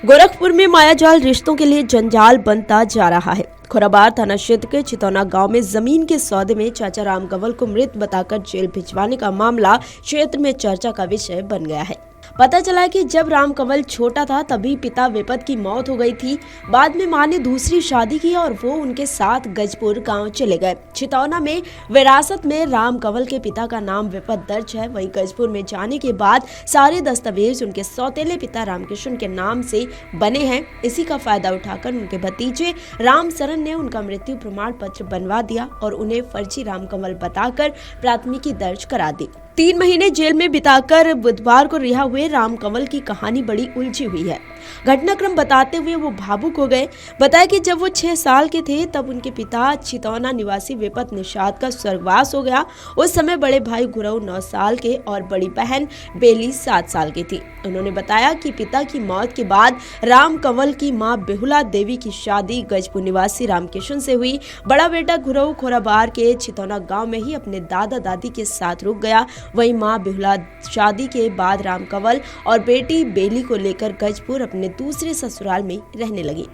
गोरखपुर में मायाजाल रिश्तों के लिए जंजाल बनता जा रहा है। खोराबार थाना क्षेत्र के चितौना गांव में जमीन के सौदे में चाचा राम कंवल को मृत बताकर जेल भिजवाने का मामला क्षेत्र में चर्चा का विषय बन गया है। पता चला कि जब राम कंवल छोटा था तभी पिता विपत की मौत हो गई थी। बाद में मां ने दूसरी शादी की और वो उनके साथ गजपुर गांव चले गए। चितौना में विरासत में राम कंवल के पिता का नाम विपत दर्ज है। वहीं गजपुर में जाने के बाद सारे दस्तावेज उनके सौतेले पिता रामकिशन के नाम से बने हैं। इसी का फायदा उठाकर उनके भतीजे राम सरन ने उनका मृत्यु प्रमाण पत्र बनवा दिया और उन्हें फर्जी राम कंवल बताकर प्राथमिकी दर्ज करा दी। 3 महीने जेल में बिताकर बुधवार को रिहा हुए राम कंवल की कहानी बड़ी उलझी हुई है। घटनाक्रम बताते हुए वो भावुक हो गए। बताया कि जब वो 6 साल के थे तब उनके पिता चितौना निवासी विपत निषाद का स्वर्गवास हो गया। उस समय बड़े भाई गुरव 9 साल के और बड़ी बहन बेली 7 साल की थी। उन्होंने बताया कि पिता की मौत के बाद राम कंवल की मां बेहुला देवी की शादी गजपुर निवासी रामकिशन से हुई। बड़ा बेटा गुरव खोराबार के चितौना गांव में ही अपने दादा दादी के साथ रुक गया। वहीं मां बेहुला शादी के बाद राम कंवल और बेटी बेली को लेकर गजपुर अपने दूसरे ससुराल में रहने लगी।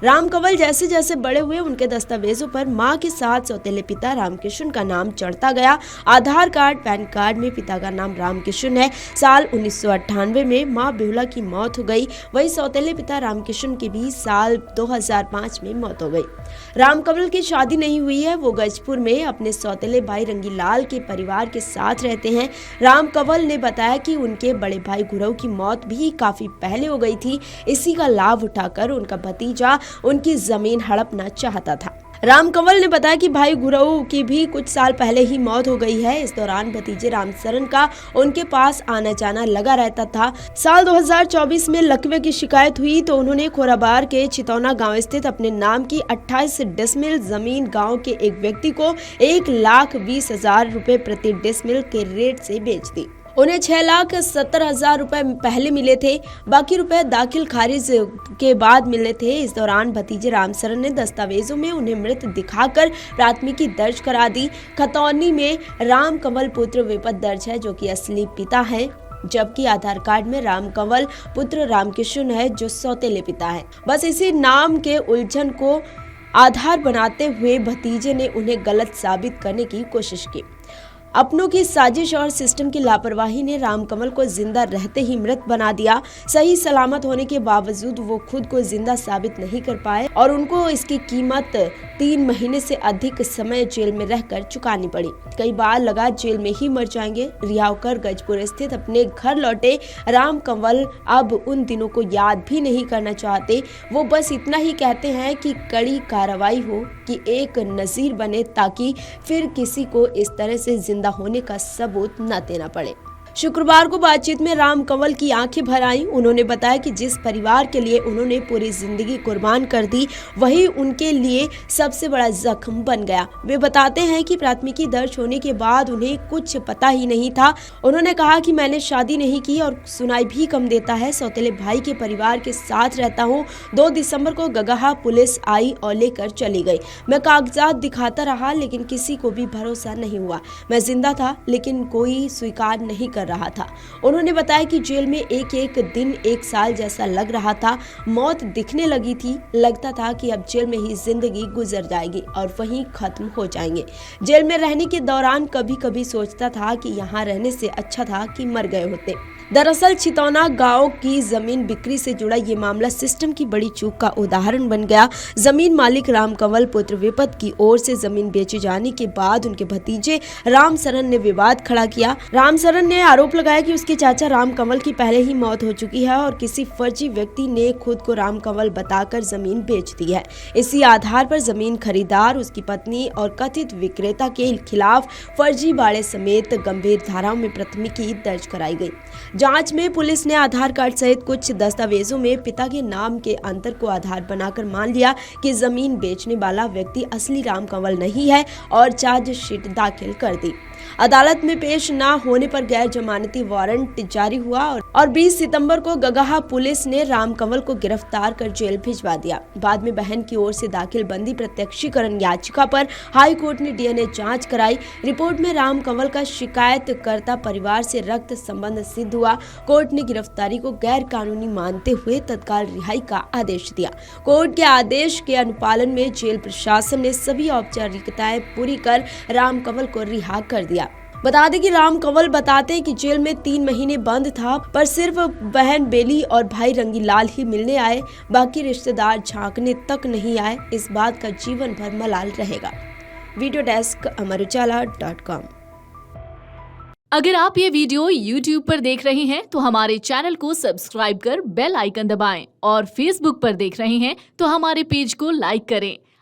राम कंवल जैसे जैसे बड़े हुए उनके दस्तावेजों पर मां के साथ सौतेले पिता रामकिशन का नाम चढ़ता गया। आधार कार्ड पैन कार्ड में पिता का नाम रामकिशन है। साल 1998 में मां बेहुला की मौत हो गई। वहीं सौतेले पिता रामकिशन की भी साल 2005 में मौत हो गई। राम कंवल की शादी नहीं हुई है। वो गजपुर में अपने सौतेले भाई रंगीलाल के परिवार के साथ रहते हैं। राम कंवल ने बताया कि उनके बड़े भाई गुरव की मौत भी काफी पहले हो गई थी। इसी का लाभ उठाकर उनका भतीजा उनकी जमीन हड़पना चाहता था। राम कंवल ने बताया कि भाई गुरव की भी कुछ साल पहले ही मौत हो गई है। इस दौरान भतीजे राम सरन का उनके पास आना जाना लगा रहता था। साल 2024 में लकवे की शिकायत हुई तो उन्होंने खोराबार के चितौना गांव स्थित अपने नाम की 28 डिसमिल जमीन गांव के एक व्यक्ति को 1,20,000 रुपए प्रति डिसमिल के रेट से बेच दी। उन्हें 6,70,000 रुपए पहले मिले थे, बाकी रुपए दाखिल खारिज के बाद मिले थे। इस दौरान भतीजे राम सरन ने दस्तावेजों में उन्हें मृत दिखाकर प्राथमिकी दर्ज करा दी। खतौनी में राम कंवल पुत्र विपत दर्ज है जो कि असली पिता है, जबकि आधार कार्ड में राम कंवल पुत्र रामकिशन है जो सौतेले पिता है। बस इसी नाम के उलझन को आधार बनाते हुए भतीजे ने उन्हें गलत साबित करने की कोशिश की। अपनों की साजिश और सिस्टम की लापरवाही ने राम कंवल को जिंदा रहते ही मृत बना दिया। सही सलामत होने के बावजूद वो खुद को जिंदा साबित नहीं कर पाए और उनको इसकी कीमत 3 महीने से अधिक समय जेल में रहकर चुकानी पड़ी। कई बार लगा जेल में ही मर जाएंगे। रिहा होकर गजपुर स्थित अपने घर लौटे राम कंवल अब उन दिनों को याद भी नहीं करना चाहते। वो बस इतना ही कहते हैं कि कड़ी कार्रवाई हो, कि एक नजीर बने ताकि फिर किसी को इस तरह से जिंदा होने का सबूत न देना पड़े। शुक्रवार को बातचीत में राम कंवल की आंखें भर आईं। उन्होंने बताया कि जिस परिवार के लिए उन्होंने पूरी जिंदगी कुर्बान कर दी वही उनके लिए सबसे बड़ा जख्म बन गया। वे बताते हैं कि प्राथमिकी दर्ज होने के बाद उन्हें कुछ पता ही नहीं था। उन्होंने कहा कि मैंने शादी नहीं की और सुनाई भी कम देता है। सौतेले भाई के परिवार के साथ रहता हूँ। 2 दिसंबर को गगहा पुलिस आई और लेकर चली गई। मैं कागजात दिखाता रहा लेकिन किसी को भी भरोसा नहीं हुआ। मैं जिंदा था लेकिन कोई स्वीकार नहीं कर रहा था। उन्होंने बताया कि जेल में एक एक दिन 1 साल जैसा लग रहा था। मौत दिखने लगी थी। लगता था कि अब जेल में ही जिंदगी गुजर जाएगी और वहीं खत्म हो जाएंगे। जेल में रहने के दौरान कभी कभी सोचता था कि यहाँ रहने से अच्छा था कि मर गए होते। दरअसल चितौना गांव की जमीन बिक्री से जुड़ा ये मामला सिस्टम की बड़ी चूक का उदाहरण बन गया। जमीन मालिक राम कंवल पुत्र विपत की ओर से जमीन बेचे जाने के बाद उनके भतीजे राम सरन ने विवाद खड़ा किया। राम सरन ने आरोप लगाया कि उसके चाचा राम कंवल की पहले ही मौत हो चुकी है और किसी फर्जी व्यक्ति ने खुद को राम कंवल बताकर जमीन बेच दी है। इसी आधार पर जमीन खरीदार, उसकी पत्नी और कथित विक्रेता के खिलाफ फर्जीवाड़े समेत गंभीर धाराओं में प्राथमिकी दर्ज कराई गई। जांच में पुलिस ने आधार कार्ड सहित कुछ दस्तावेजों में पिता के नाम के अंतर को आधार बनाकर मान लिया कि जमीन बेचने वाला व्यक्ति असली राम कंवल नहीं है और चार्जशीट दाखिल कर दी। अदालत में पेश न होने पर गैर जमानती वारंट जारी हुआ और 20 सितंबर को गगहा पुलिस ने राम कंवल को गिरफ्तार कर जेल भिजवा दिया। बाद में बहन की ओर से दाखिल बंदी प्रत्यक्षीकरण याचिका पर हाई कोर्ट ने डीएनए जांच कराई। रिपोर्ट में राम कंवल का शिकायतकर्ता परिवार से रक्त संबंध सिद्ध हुआ। हुआ। कोर्ट ने गिरफ्तारी को गैर कानूनी मानते हुए तत्काल रिहाई का आदेश दिया। कोर्ट के आदेश के अनुपालन में जेल प्रशासन ने सभी औपचारिकताएं पूरी कर राम कंवल को रिहा कर दिया। बता दें कि राम कंवल बताते हैं कि जेल में 3 महीने बंद था, पर सिर्फ बहन बेली और भाई रंगीलाल ही मिलने आए, बाकी रिश्तेदार झांकने तक नहीं आए। इस बात का जीवन भर मलाल रहेगा। Video desk amarujala.com। अगर आप ये वीडियो YouTube पर देख रहे हैं तो हमारे चैनल को सब्सक्राइब कर बेल आइकन दबाएं और Facebook पर देख रहे हैं तो हमारे पेज को लाइक करें।